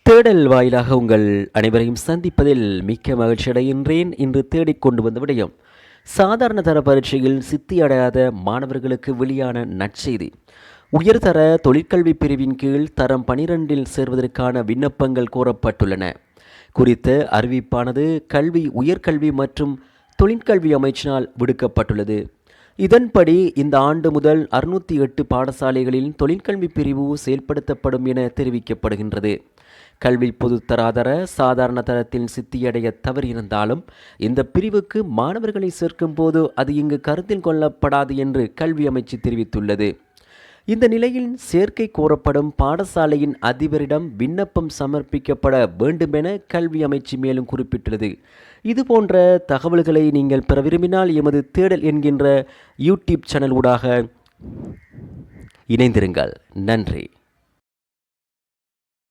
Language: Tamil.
தேடல் வாயிலாக உங்கள் அனைவரையும் சந்திப்பதில் மிக்க மகிழ்ச்சி அடைகின்றேன். இன்று தேடிக்கொண்டு வந்த விடயம் சாதாரண தர பரீட்சையில் சித்தி அடையாத மாணவர்களுக்கு வெளியான நற்செய்தி. உயர்தர தொழிற்கல்வி பிரிவின் கீழ் தரம் 12இல் சேர்வதற்கான விண்ணப்பங்கள் கோரப்பட்டுள்ளன. குறித்த அறிவிப்பானது உயர்கல்வி மற்றும் தொழிற்கல்வி அமைச்சினால் விடுக்கப்பட்டுள்ளது. இதன்படி இந்த ஆண்டு முதல் 608 பாடசாலைகளில் தொழிற்கல்வி பிரிவு செயல்படுத்தப்படும் என தெரிவிக்கப்படுகின்றது. கல்வி பொதுத்தராதர சாதாரண தரத்தில் சித்தியடைய தவறியிருந்தாலும் இந்த பிரிவுக்கு மாணவர்களை சேர்க்கும் போது அது இங்கு கருத்தில் கொள்ளப்படாது என்று கல்வி அமைச்சு தெரிவித்துள்ளது. இந்த நிலையில் சேர்க்கை கோரப்படும் பாடசாலையின் அதிபரிடம் விண்ணப்பம் சமர்ப்பிக்கப்பட வேண்டுமென கல்வி அமைச்சு மேலும் குறிப்பிட்டுள்ளது. இதுபோன்ற தகவல்களை நீங்கள் பெற விரும்பினால் எமது தேடல் என்கின்ற யூடியூப் சேனல் ஊடாக இணைந்திருங்கள். நன்றி.